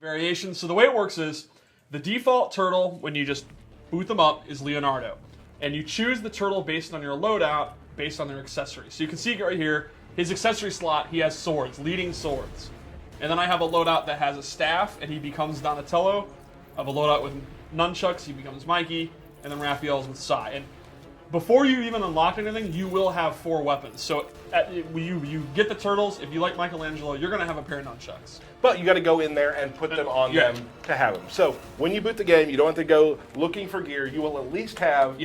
variations. So the way it works is the default turtle, when you just boot them up, is Leonardo. And you choose the turtle based on your loadout, based on their accessories. So you can see right here, his accessory slot, he has swords, leading swords. And then I have a loadout that has a staff, and he becomes Donatello. I have a loadout with nunchucks, he becomes Mikey, and then Raphael's with Sai. And before you even unlock anything, you will have 4 weapons. So you get the turtles. If you like Michelangelo, you're going to have a pair of nunchucks. But you got to go in there and put them on them to have them. So when you boot the game, you don't have to go looking for gear. You will at least have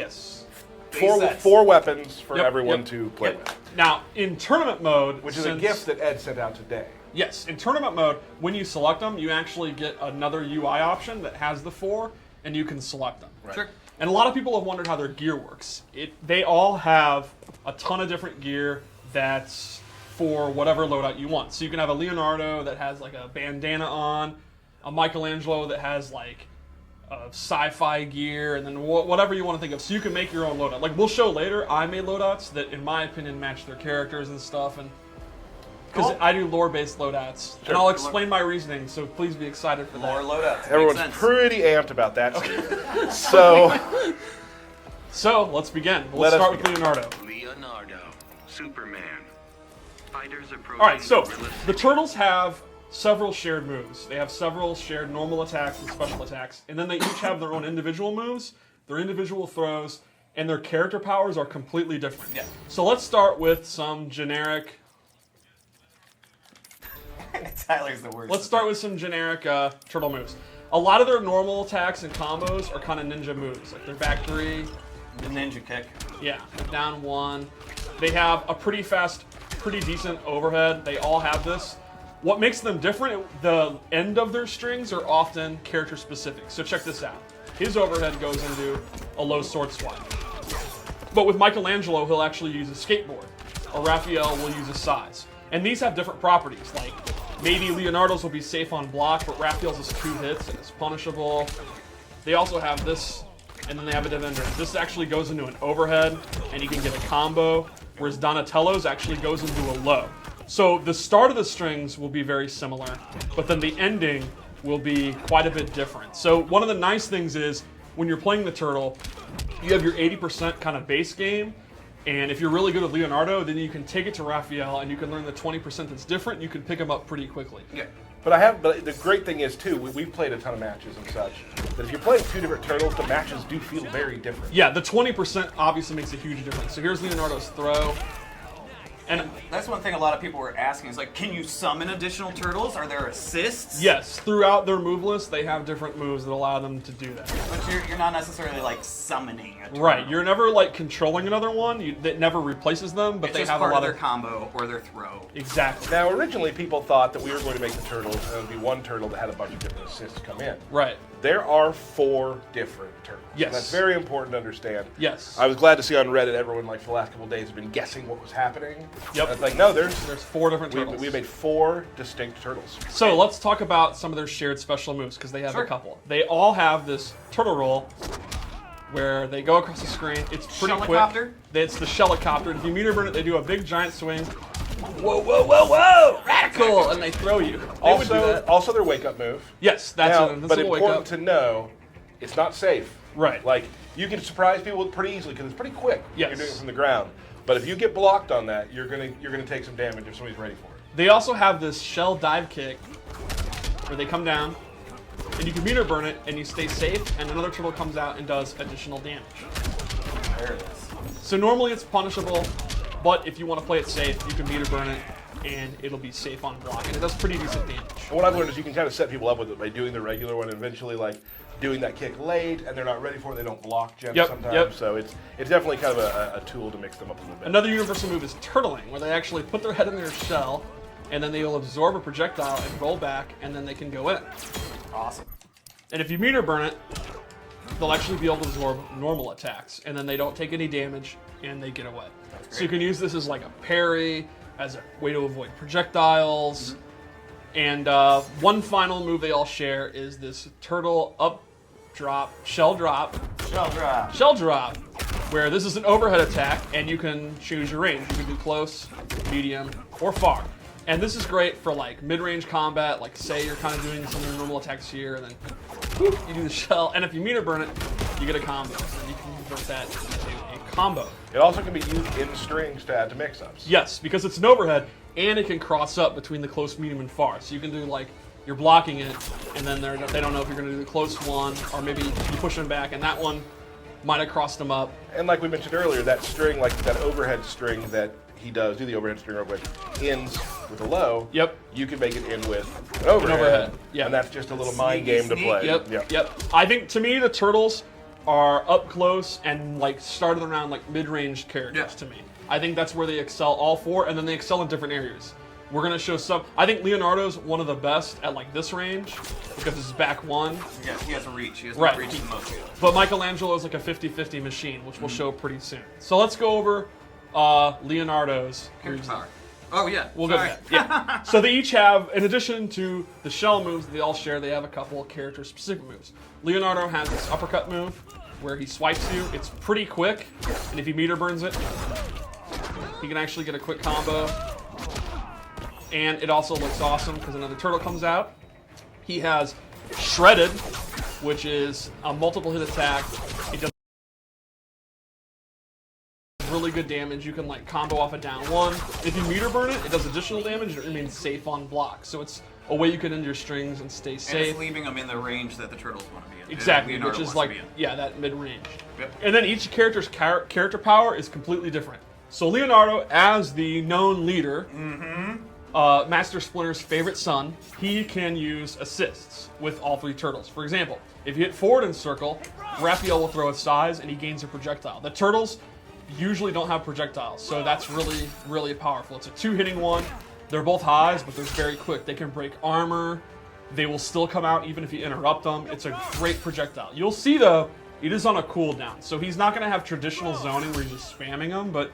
four weapons for everyone to play with. Now, in tournament mode... Which is a gift that Ed sent out today. Yes, in tournament mode, when you select them, you actually get another UI option that has the 4, and you can select them. Right. Sure. And a lot of people have wondered how their gear works. They all have a ton of different gear that's for whatever loadout you want. So you can have a Leonardo that has like a bandana on, a Michelangelo that has like a sci-fi gear, and then whatever you want to think of. So you can make your own loadout. Like we'll show later, I made loadouts that, in my opinion, match their characters and stuff. And because I do lore-based loadouts, and I'll explain my reasoning. So please be excited for that. Lore loadouts. Everyone's pretty amped about that. Okay. So let's begin. Let's start with Leonardo. Leonardo, Superman. Fighters approaching. All right, so the turtles have several shared moves. They have several shared normal attacks and special attacks, and then they each have their own individual moves, their individual throws, and their character powers are completely different. Yeah. So let's start with some generic... Tyler's the worst. Let's start with some generic turtle moves. A lot of their normal attacks and combos are kind of ninja moves, like their back 3. The ninja kick. Yeah, down 1. They have a pretty fast, pretty decent overhead. They all have this. What makes them different, the end of their strings are often character specific. So check this out. His overhead goes into a low sword swipe. But with Michelangelo, he'll actually use a skateboard. Or Raphael will use a size. And these have different properties, like maybe Leonardo's will be safe on block, but Raphael's is 2 hits and it's punishable. They also have this, and then they have a defender. This actually goes into an overhead, and you can get a combo, whereas Donatello's actually goes into a low. So the start of the strings will be very similar, but then the ending will be quite a bit different. So one of the nice things is, when you're playing the turtle, you have your 80% kind of base game, and if you're really good with Leonardo, then you can take it to Raphael, and you can learn the 20% that's different. You can pick him up pretty quickly. Yeah. But the great thing is too, we've played a ton of matches and such. That if you're playing 2 different turtles, the matches do feel very different. Yeah, the 20% obviously makes a huge difference. So here's Leonardo's throw. And that's one thing a lot of people were asking is like, can you summon additional turtles? Are there assists? yes, throughout their move list, they have different moves that allow them to do that. But you're not necessarily like summoning a turtle. Right, you're never like controlling another one. That never replaces them, but It's they just have part a lot of their combo or their throw. Exactly. Now, originally people thought that we were going to make the turtles, and it would be one turtle that had a bunch of different assists come in. Right. There are 4 different turtles. Yes. And that's very important to understand. Yes. I was glad to see on Reddit everyone, like, for the last couple of days, has been guessing what was happening. Yep. And it's like, no, There's 4 different turtles. we made 4 distinct turtles. So let's talk about some of their shared special moves, because they have a couple. They all have this turtle roll where they go across the screen. It's pretty Shelicopter? quick. It's the Shelicopter. And if you meter burn it, they do a big giant swing. Whoa, whoa, whoa, whoa! Radical! And they throw you. They would do that. Also their wake-up move. Yes, that's Now, that's but a wake important up. to know, it's not safe. Right. Like, you can surprise people pretty easily because it's pretty quick. Yes. You're doing it from the ground. But if you get blocked on that, you're gonna take some damage if somebody's ready for it. They also have this shell dive kick where they come down, and you can meter burn it, and you stay safe, and another turtle comes out and does additional damage. There it is. So normally it's punishable, but if you want to play it safe, you can meter burn it, and it'll be safe on block, and it does pretty decent damage. And what I've learned is you can kind of set people up with it by doing the regular one and eventually, like, doing that kick late, and they're not ready for it, they don't block gems sometimes. Yep. So it's definitely kind of a tool to mix them up a little bit. Another universal move is turtling, where they actually put their head in their shell, and then they will absorb a projectile and roll back, and then they can go in. Awesome. And if you meter burn it, they'll actually be able to absorb normal attacks, and then they don't take any damage, and they get away. So you can use this as like a parry, as a way to avoid projectiles. And one final move they all share is this turtle up drop, shell drop, where this is an overhead attack, and you can choose your range. You can do close, medium, or far. And this is great for like mid-range combat, like say you're kind of doing some of your normal attacks here, and then whoop, you do the shell, and if you meter burn it, you get a combo. And you can convert that into a combo. It also can be used in strings to add to mix-ups. Yes, because it's an overhead, and it can cross up between the close, medium, and far. So you can do like, you're blocking it, and then they don't know if you're going to do the close one, or maybe you push them back, and that one might have crossed them up. And like we mentioned earlier, that string, like that overhead string that he does, do the overhead string real quick, ends with a low. Yep. You can make it end with an overhead. Yeah. And that's just a little mind game to play. Yep. I think, to me, the turtles are up close and like started around like mid-range characters to me. I think that's where they excel, all four, and then they excel in different areas. We're gonna show some. I think Leonardo's one of the best at like this range because it's back one. Yeah, he has a reach. He has Right. reach the most. But Michelangelo is like a 50-50 machine, which we'll show pretty soon. So let's go over Leonardo's. Character power. Oh yeah. We'll go to that. Yeah. So they each have, in addition to the shell moves that they all share, they have a couple of character-specific moves. Leonardo has this uppercut move where he swipes you. It's pretty quick, and if he meter burns it, he can actually get a quick combo. And it also looks awesome because another turtle comes out. He has Shredded, which is a multiple hit attack. It does really good damage. You can like combo off a down one. If you meter burn it, it does additional damage and it remains safe on block. So it's a way you can end your strings and stay And safe. it's leaving them in the range that the turtles want to be in. Exactly, Leonardo which is wants like, to be in. that mid-range. Yep. And then each character's character power is completely different. So Leonardo, as the known leader, Master Splinter's favorite son, he can use assists with all three turtles. For example, if you hit forward in circle, Raphael will throw a size and he gains a projectile. The turtles usually don't have projectiles, so that's really, really powerful. It's a two-hitting one. They're both highs, but they're very quick. They can break armor. They will still come out even if you interrupt them. It's a great projectile. You'll see, though, it is on a cooldown. So he's not going to have traditional zoning where he's just spamming them, but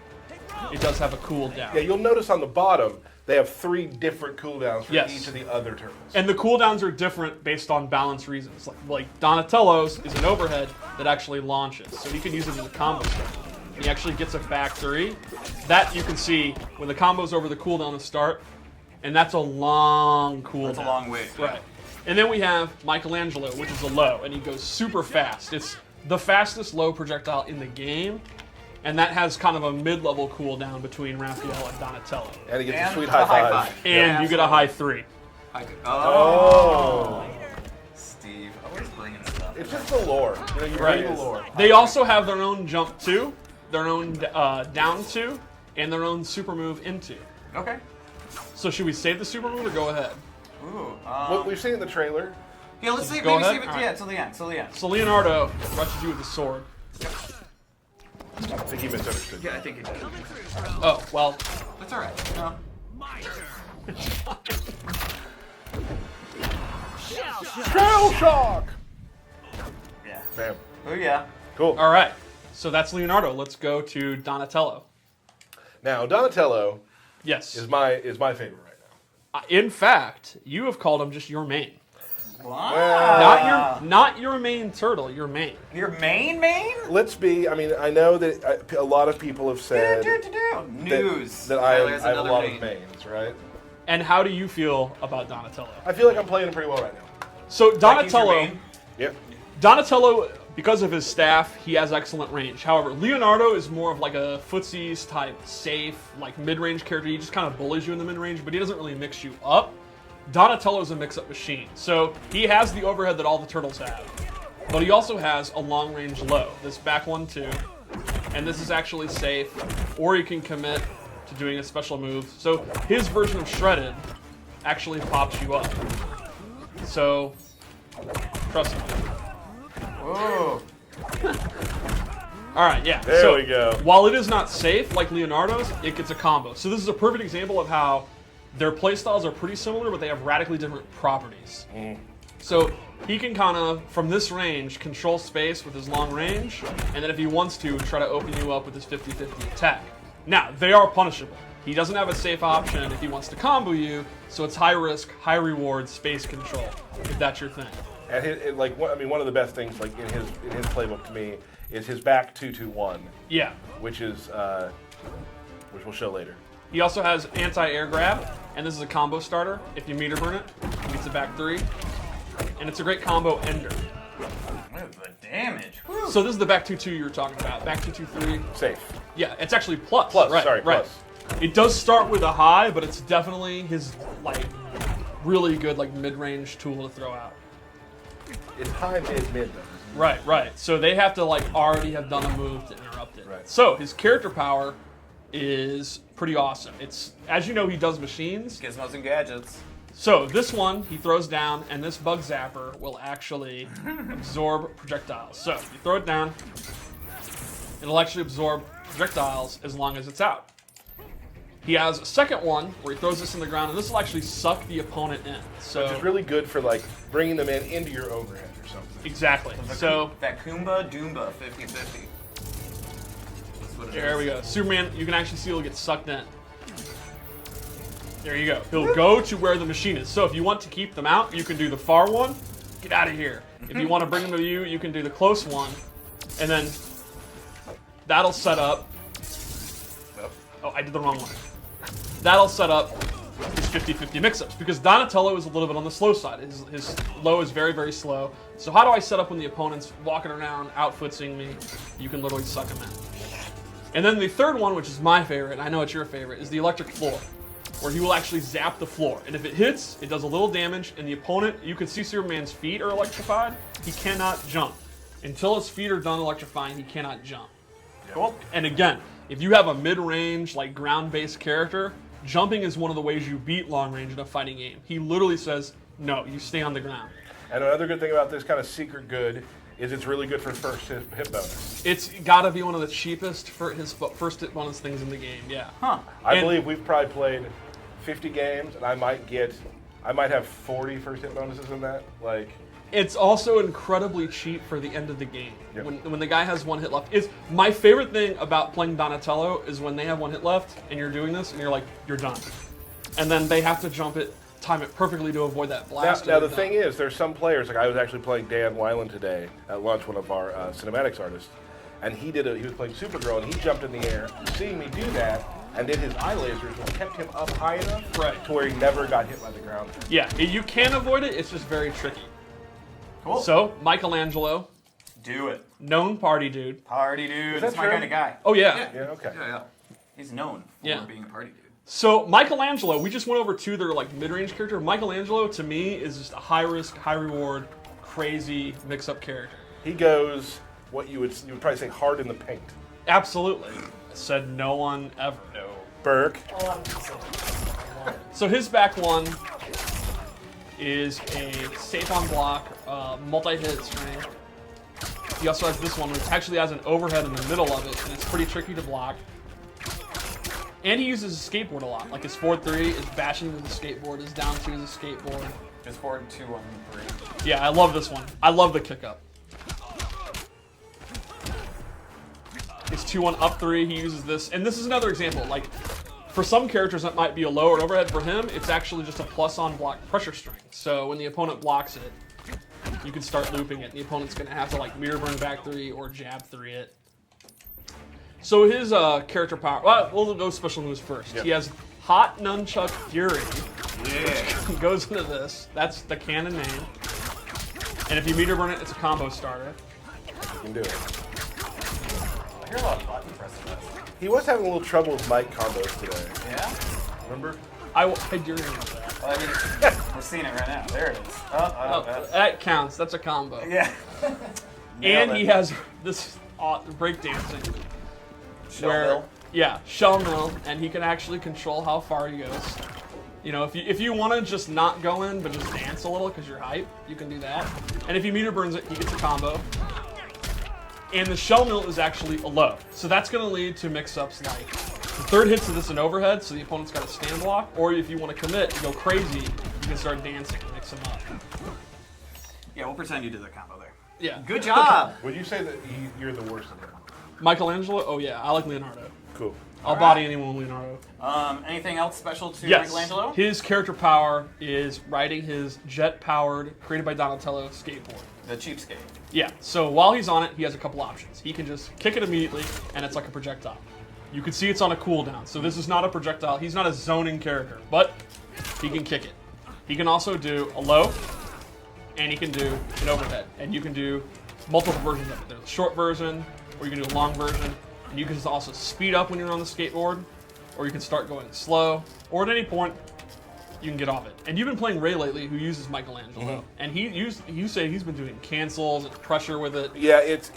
it does have a cooldown. Yeah, you'll notice on the bottom, they have 3 different cooldowns for Yes. each of the other turtles. And the cooldowns are different based on balance reasons. Like Donatello's is an overhead that actually launches, so he can use it as a combo start. He actually gets a back 3. That you can see when the combo's over the cooldown to start, and that's a long cooldown. That's a long way. Right. And then we have Michelangelo, which is a low, and he goes super fast. It's the fastest low projectile in the game, and that has kind of a mid-level cooldown between Raphael and Donatello. And he gets a And sweet the high high five. five. And you get a high 3. Oh. Steve, always bringing stuff. It's just the lore. You know, you Right. read the lore. They also have their own jump 2, their own down 2, and their own super move into. Okay. So should we save the super move or go ahead? Ooh. What we've seen in the trailer. Yeah, let's see. Go Maybe ahead. save it. All Yeah, right. till the end. Till the end. So Leonardo rushes you with the sword. I think he misunderstood. Yeah, I think it did. Oh, well, That's all right. No. Shell shock! Yeah. Bam. Oh yeah. Cool. all right. So that's Leonardo. Let's go to Donatello. Now, Donatello Yes. is my favorite right now. In fact, you have called him just your main. Wow. Not your main turtle, your main. Your main? Let's be, I mean, I know that a lot of people have said News. that I Tyler have has a another lot main. of mains, right? And how do you feel about Donatello? I feel like I'm playing him pretty well right now. So Like he's your Donatello, main? Yep. Donatello, because of his staff, he has excellent range. However, Leonardo is more of like a footsies type, safe, like mid-range character. He just kind of bullies you in the mid-range, but he doesn't really mix you up. Donatello is a mix-up machine. So he has the overhead that all the turtles have, but he also has a long-range low. This back one too, and this is actually safe, or you can commit to doing a special move. So his version of Shredded actually pops you up. So trust me. Oh. All right, yeah. There so we go. While it is not safe like Leonardo's, it gets a combo. So this is a perfect example of how their playstyles are pretty similar, but they have radically different properties. So he can kind of, from this range, control space with his long range, and then if he wants to, try to open you up with his 50-50 attack. Now, they are punishable. He doesn't have a safe option if he wants to combo you, so it's high risk, high reward, space control, if that's your thing. And one of the best things, like in his playbook to me, is his back 2-2-1, Yeah. which is which we'll show later. He also has anti-air grab, and this is a combo starter. If you meter burn it, he gets it back 3. And it's a great combo ender. What is the damage? Whew. So this is the back 2-2 you were talking about. Back 2-2-3. Safe. Yeah, it's actually plus. Plus, right, sorry, right. plus. It does start with a high, but it's definitely his like really good like mid-range tool to throw out. It's high, mid though. Right, right. So they have to like already have done a move to interrupt it. Right. So his character power is pretty awesome. It's, as you know, he does machines. Gizmos and gadgets. So this one he throws down, and this bug zapper will actually absorb projectiles. So you throw it down, it'll actually absorb projectiles as long as it's out. He has a second one where he throws this in the ground, and this will actually suck the opponent in. So Which is really good for like bringing them into your overhead or something. exactly. So That Kumba Doomba 50-50. That's what it there is. we go. Superman, you can actually see he'll get sucked in. There you go. He'll go to where the machine is. So if you want to keep them out, you can do the far one. Get out of here. If you want to bring them to you can do the close one. And then that'll set up. Oh, I did the wrong one. That'll set up his 50-50 mix-ups because Donatello is a little bit on the slow side. His low is very, very slow. So how do I set up when the opponent's walking around, outfooting me? You can literally suck him in. And then the third one, which is my favorite, and I know it's your favorite, is the electric floor, where he will actually zap the floor. And if it hits, it does a little damage, and the opponent, you can see Superman's feet are electrified. He cannot jump. Until his feet are done electrifying, he cannot jump. Cool. And again, if you have a mid-range, like ground-based character, jumping is one of the ways you beat long range in a fighting game. He literally says, no, you stay on the ground. And another good thing about this kind of secret good is it's really good for first hit bonus. It's got to be one of the cheapest for his first hit bonus things in the game, yeah. Huh. I believe we've probably played 50 games, and I might have 40 first hit bonuses in that. Like, it's also incredibly cheap for the end of the game. Yep. When the guy has 1 hit left. It's my favorite thing about playing Donatello is when they have 1 hit left and you're doing this and you're like, you're done. And then they have to time it perfectly to avoid that blast. now the thing is, there's some players, like I was actually playing Dan Weiland today at lunch, one of our cinematics artists, and he was playing Supergirl, and he jumped in the air, seeing me do that, and then his eye lasers kept him up high enough to where he never got hit by the ground. Yeah, you can avoid it, it's just very tricky. Cool. So, Michelangelo, Do it. known party dude. Party dude. that That's my true? kind of guy. Oh yeah. Yeah, okay. Yeah. He's known for Yeah. being a party dude. So Michelangelo, we just went over to their like mid-range character. Michelangelo to me is just a high-risk, high-reward, crazy mix-up character. He goes what you would probably say hard in the paint. Absolutely. Said no one ever. No. Burke. So his back one is a safe on block, multi-hit string. He also has this one, which actually has an overhead in the middle of it, and it's pretty tricky to block. And he uses his skateboard a lot. Like his forward 3 is bashing with the skateboard, his down 2 is a skateboard. Just forward 2 on 3. Yeah, I love this one. I love the kick up. His 2-1 up 3, he uses this. And this is another example. Like, for some characters that might be a lower overhead. For him, it's actually just a plus on block pressure string. So when the opponent blocks it, you can start looping it. The opponent's going to have to like mirror burn back 3 or jab 3 it. So his character power, well, we'll go special moves first. Yep. He has Hot Nunchuck Fury. Yeah. Goes into this. That's the canon name. And if you meter burn it, it's a combo starter. You can do it. I hear a lot of button pressing this. He was having a little trouble with mic combos today. Yeah? Remember? I do remember that. Well, I mean, we're seeing it right now. There it is. That counts. That's a combo. Yeah. And he has this breakdancing. Shell mill. Shell mill, and he can actually control how far he goes. You know, if you want to just not go in, but just dance a little because you're hype, you can do that. And if he meter burns it, he gets a combo. And the shell mill is actually a low. So that's going to lead to mix-ups like the third hits of this an overhead, so the opponent's got a stand block. Or if you want to commit and go crazy, you can start dancing and mix them up. Yeah, we'll pretend you did the combo there. Yeah. Good job. Would you say that you're the worst at him? Michelangelo? Oh yeah, I like Leonardo. Cool. I'll body anyone with Leonardo. Anything else special to Yes. Michelangelo? His character power is riding his jet-powered, created by Donatello, skateboard. The cheapskate. Yeah, so while he's on it, he has a couple options. He can just kick it immediately, and it's like a projectile. You can see it's on a cooldown, so this is not a projectile. He's not a zoning character, but he can kick it. He can also do a low, and he can do an overhead. And you can do multiple versions of it. There's a short version, or you can do a long version. And you can also speed up when you're on the skateboard, or you can start going slow, or at any point, you can get off it. And you've been playing Ray lately, who uses Michelangelo, and you say he's been doing cancels and pressure with it. Yeah, it's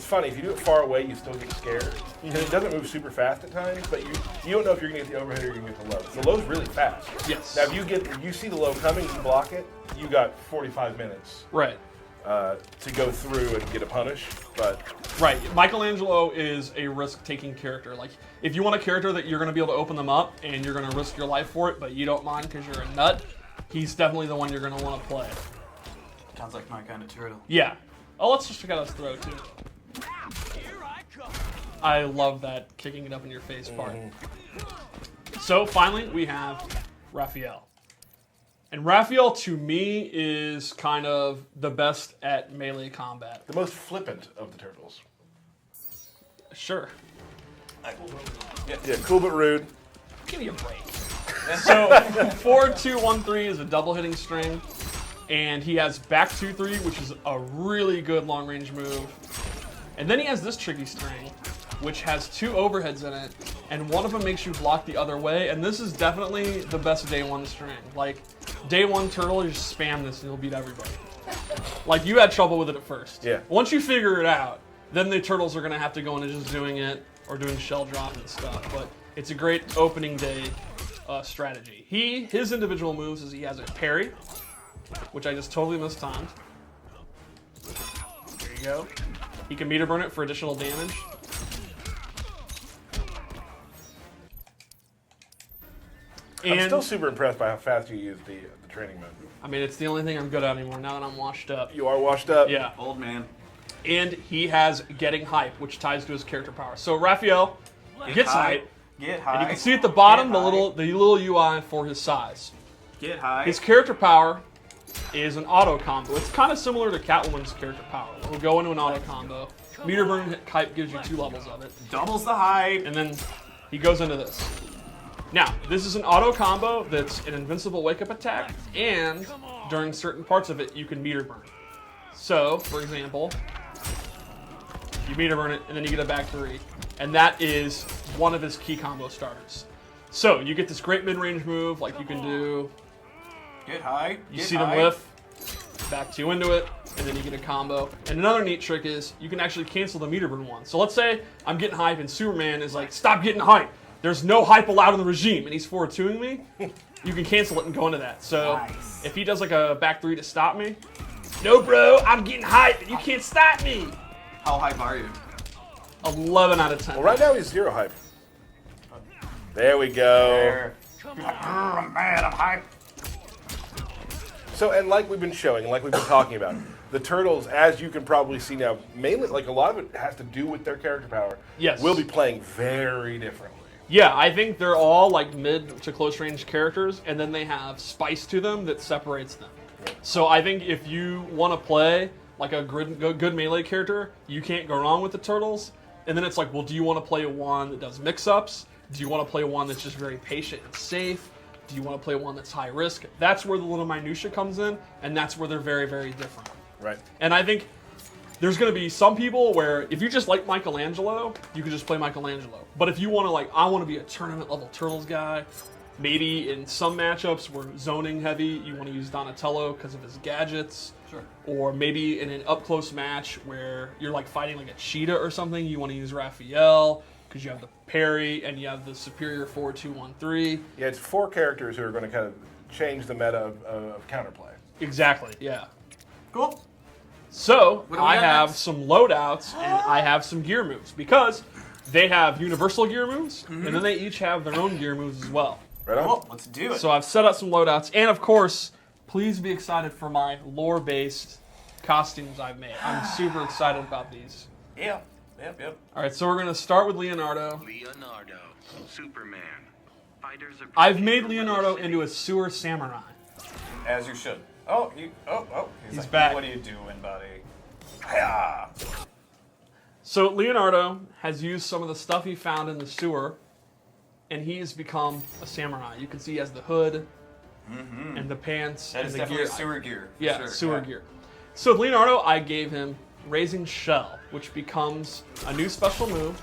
funny. If you do it far away, you still get scared. Because it doesn't move super fast at times, but you don't know if you're going to get the overhead or you're going to get the low. The low's really fast. Yes. Now, if you see the low coming, you block it, you got 45 minutes. Right. To go through and get a punish, but right, Michelangelo is a risk-taking character. Like, if you want a character that you're going to be able to open them up and you're going to risk your life for it, but you don't mind because you're a nut, he's definitely the one you're going to want to play. Sounds like my kind of turtle. Yeah. Oh, let's just check out his throw too. I love that kicking it up in your face part. So finally, we have Raphael. And Raphael, to me, is kind of the best at melee combat. the most flippant of the turtles. Sure. Yeah, cool but rude. Give me a break. So, 4-2-1-3 is a double hitting string. And he has back 2-3, which is a really good long range move. And then he has this tricky string, which has 2 overheads in it. And one of them makes you block the other way. And this is definitely the best day 1 string. Like, day 1 turtle, you just spam this and you'll beat everybody. Like, you had trouble with it at first. Yeah. Once you figure it out, then the turtles are going to have to go into just doing it or doing shell drop and stuff. But it's a great opening day strategy. His individual moves is he has a parry, which I just totally mistimed. There you go. He can meter burn it for additional damage. I'm still super impressed by how fast you use the training mode. I mean, it's the only thing I'm good at anymore now that I'm washed up. You are washed up. Yeah. Old man. And he has getting hype, which ties to his character power. So Raphael gets hype. Get high. And you can see at the bottom Get the high. little UI for his size. Get high. His character power is an auto combo. It's kind of similar to Catwoman's character power. We'll go into an auto combo. Meter burn hype gives you 2 levels of it. Doubles the hype. And then he goes into this. Now, this is an auto combo that's an invincible wake-up attack, and during certain parts of it, you can meter burn. So, for example, you meter burn it, and then you get a back 3. And that is one of his key combo starters. So, you get this great mid-range move, like you can do... Get high. You Get see high. them lift, back 2 into it, and then you get a combo. And another neat trick is you can actually cancel the meter burn one. So let's say I'm getting hype and Superman is like, stop getting hype. There's no hype allowed in the regime, and he's 4-2ing me. You can cancel it and go into that. So Nice. if he does like a back 3 to stop me, no bro, I'm getting hype and you can't stop me. How hype are you? 11 out of 10. Well, right now he's 0 hype. There we go. There. You're like, I'm mad. I'm hype. So, and like we've been showing, and like we've been talking about, the turtles, as you can probably see now, mainly, like a lot of it has to do with their character power. Yes. Will be playing very differently. Yeah, I think they're all like mid to close range characters, and then they have spice to them that separates them. So I think if you want to play like a good melee character, you can't go wrong with the turtles. And then it's like, well, do you want to play one that does mix-ups? Do you want to play one that's just very patient and safe? Do you want to play one that's high risk? That's where the little minutia comes in, and that's where they're very, very different. Right. And I think there's going to be some people where if you just like Michelangelo, you can just play Michelangelo. But if you want to I want to be a tournament level Turtles guy, maybe in some matchups where zoning heavy, you want to use Donatello because of his gadgets. Sure. Or maybe in an up close match where you're like fighting like a cheetah or something, you want to use Raphael because you have the parry and you have the superior 4-2-1-3. Yeah, it's 4 characters who are going to kind of change the meta of counterplay. Exactly, yeah. Cool. So, What do we I got have next? some loadouts and I have some gear moves because they have universal gear moves and then they each have their own gear moves as well. Right on? Cool. Let's do it. So I've set up some loadouts and of course, please be excited for my lore-based costumes I've made. I'm super excited about these. Yep. All right, so we're going to start with Leonardo. Leonardo, Superman. Fighters approaching I've made from Leonardo the city. into a sewer samurai. As you should. Oh, He's like, back. What are you doing, buddy? Hiya. So Leonardo has used some of the stuff he found in the sewer and he has become a samurai. You can see he has the hood and the pants That and is the definitely gear. sewer gear. for Yeah, sure. sewer gear. So with Leonardo, I gave him Raising Shell, which becomes a new special move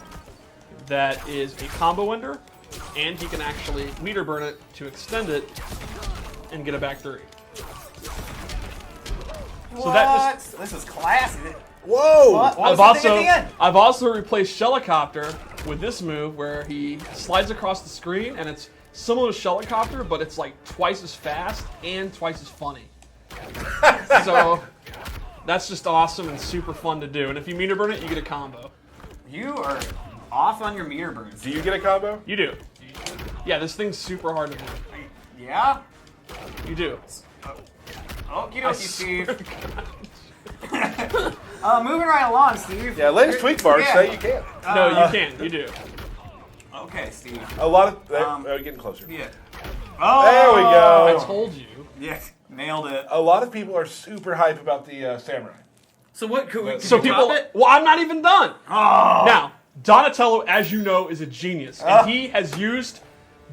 that is a combo ender, and he can actually meter burn it to extend it and get a back 3. What? So that This is classy. Whoa! What was the thing at the end? I've also replaced Shellicopter with this move where he slides across the screen, and it's similar to Shellicopter, but it's like twice as fast and twice as funny. So that's just awesome and super fun to do. And if you meter burn it, you get a combo. You are off on your meter burns. Do you get a combo? You do. Yeah, this thing's super hard to do. Yeah? You do. Okie I dokie, swear Steve. to God. Moving right along, Steve. Yeah, Lane's tweak bars Yeah. say you can't. No, you can't. You do. Okay, Steve. A lot of getting closer. Yeah. There we I go. told you. Yeah, nailed it. A lot of people are super hype about the samurai. So what, could we So people. Well, I'm not even done. Oh. Now, Donatello, as you know, is a genius, and he has used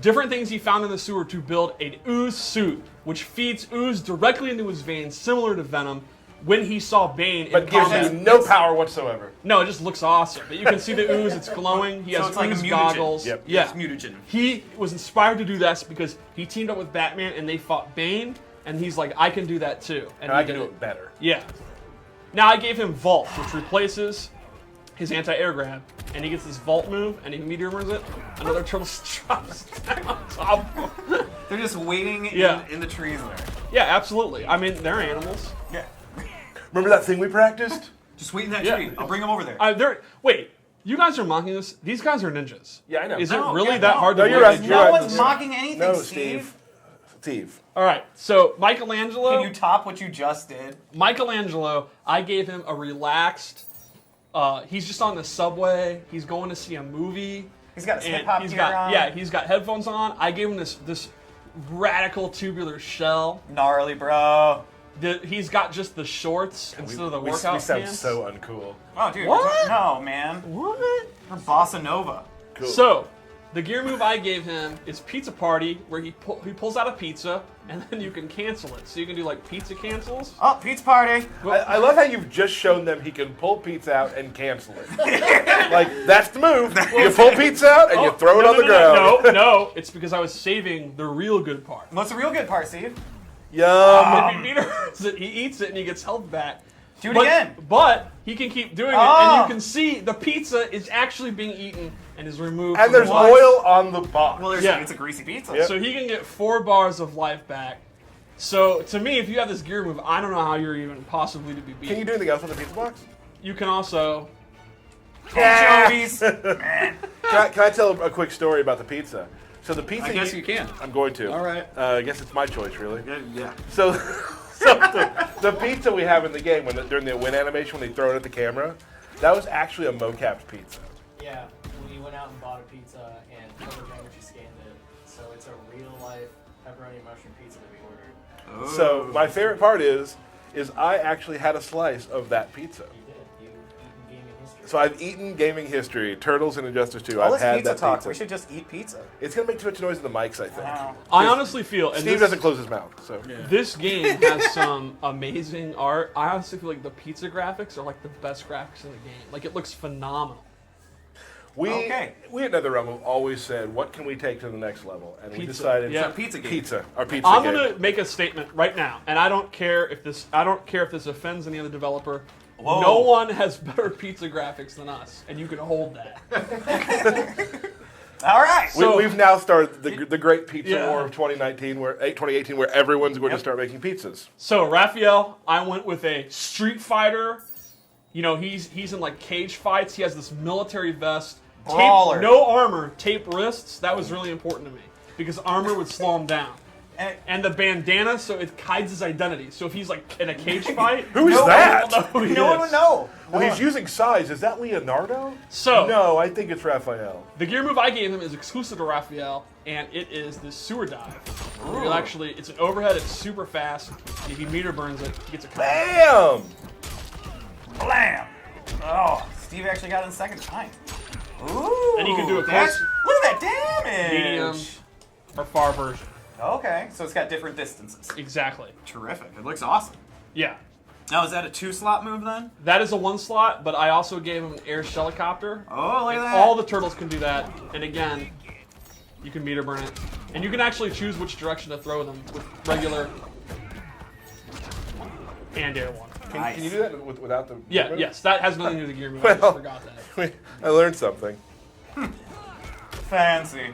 different things he found in the sewer to build an ooze suit, which feeds ooze directly into his veins, similar to Venom. When he saw Bane in But gives combat. you no power whatsoever. No, it just looks awesome. But you can see the ooze; it's glowing. He has it's like a ooze mutagen. goggles. Yep. Yeah, It's mutagen. He was inspired to do this because he teamed up with Batman and they fought Bane, and he's like, I can do that too. And And I he can did do it better. Yeah. Now I gave him Vault, which replaces his anti-air grab, and he gets this Vault move, and he meteor burns it. Another turtle drops down on top of him. They're just waiting Yeah. in the trees there. Yeah, absolutely. I mean, they're animals. Yeah. Remember that thing we practiced? Just wait in that Yeah. tree. I'll bring them over there. Wait, you guys are mocking this? These guys are ninjas. Yeah, I know. Is No, it really yeah, that no. hard to No, you're believe right, they you're no dropped right. one's this? mocking anything, No, Steve. Steve. All right, so Michelangelo. Can you top what you just did? Michelangelo, I gave him a relaxed. He's just on the subway. He's going to see a movie. He's got his and hip-hop he's gear got on. yeah, he's got headphones on. I gave him this radical tubular shell. Gnarly, bro. He's got just the shorts instead of the we workout sound pants. so uncool. Oh, dude. What? No, man. What? We're bossa nova. Cool. So, the gear move I gave him is Pizza Party, where he pulls out a pizza, and then you can cancel it. So you can do like pizza cancels. Oh, pizza party. I love how you've just shown them he can pull pizza out and cancel it. Like, that's the move. You pull pizza out and you throw it on the ground. No, it's because I was saving the real good part. What's the real good part, Steve? Yum. If he meters it, he eats it and he gets health back. Do it again. But he can keep doing it, and you can see the pizza is actually being eaten and is removed. And from there's the box. oil on the box. Well, Yeah. it's a greasy pizza. Yep. So he can get 4 bars of life back. So to me, if you have this gear move, I don't know how you're even possibly to be beat. Can you do anything else on the pizza box? You can also. Anchovies. Can I tell a quick story about the pizza? So the pizza. I guess you can. I'm going to. All right. I guess it's my choice, really. Yeah. So the pizza we have in the game during the win animation when they throw it at the camera, that was actually a mocapped pizza. Yeah, we went out and bought a pizza and photogrammetry scanned it. So it's a real life pepperoni mushroom pizza that we ordered. So my favorite part is I actually had a slice of that pizza. You did. You eaten gaming history. So I've eaten gaming history, Turtles and Injustice 2. All I've this had pizza that talk. pizza. We should just eat pizza. It's gonna make too much noise in the mics, I think. Wow. I honestly feel, and Steve this, doesn't close his mouth, so. this game has some amazing art. I honestly feel like the pizza graphics are like the best graphics in the game. Like it looks phenomenal. We Okay. we at NetherRealm have always said, what can we take to the next level? And we Pizza. decided Yeah. So pizza game. pizza, our pizza I'm game. gonna make a statement right now, and I don't care if this offends any other developer. Whoa. No one has better pizza graphics than us, and you can hold that. All right. So- We've now started the great pizza Yeah. war of 2018, 2018, where everyone's going to start making pizzas. So Raphael, I went with a Street Fighter. You know, he's in like cage fights. He has this military vest, Brawler. no armor, tape wrists. That was really important to me because armor would slow him down. And the bandana, so it hides his identity. So if he's like in a cage fight, Who is no that? one will know who he no one is. would know. Well, he's using size. Is that Leonardo? So No, I think it's Raphael. the gear move I gave him is exclusive to Raphael, and it is the sewer dive. You'll actually, it's an overhead. It's super fast. And if he meter burns it, he gets a combo. Bam! Blam. Oh, Steve actually got it in second time. Ooh, And you can do a that's- close, Look at that damage. medium, or far version. Okay, so it's got different distances. Exactly. Terrific. It looks awesome. Yeah. Now, is that a 2-slot move then? That is a 1 slot, but I also gave him an air helicopter. Oh, look at that. All the turtles can do that. And again, you can meter burn it. And you can actually choose which direction to throw them with regular and air one. Can you do that without the? Yeah, movement? yes, that has nothing to do with the gear move. I just forgot that. I learned something. Fancy.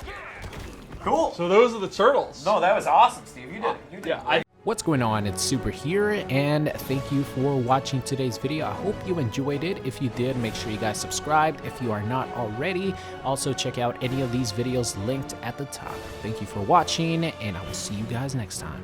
Cool. So those are the turtles. No, that was awesome, Steve. You did it. You did Yeah, great. What's going on? It's Super here, and thank you for watching today's video. I hope you enjoyed it. If you did, make sure you guys subscribed if you are not already. Also, check out any of these videos linked at the top. Thank you for watching, and I will see you guys next time.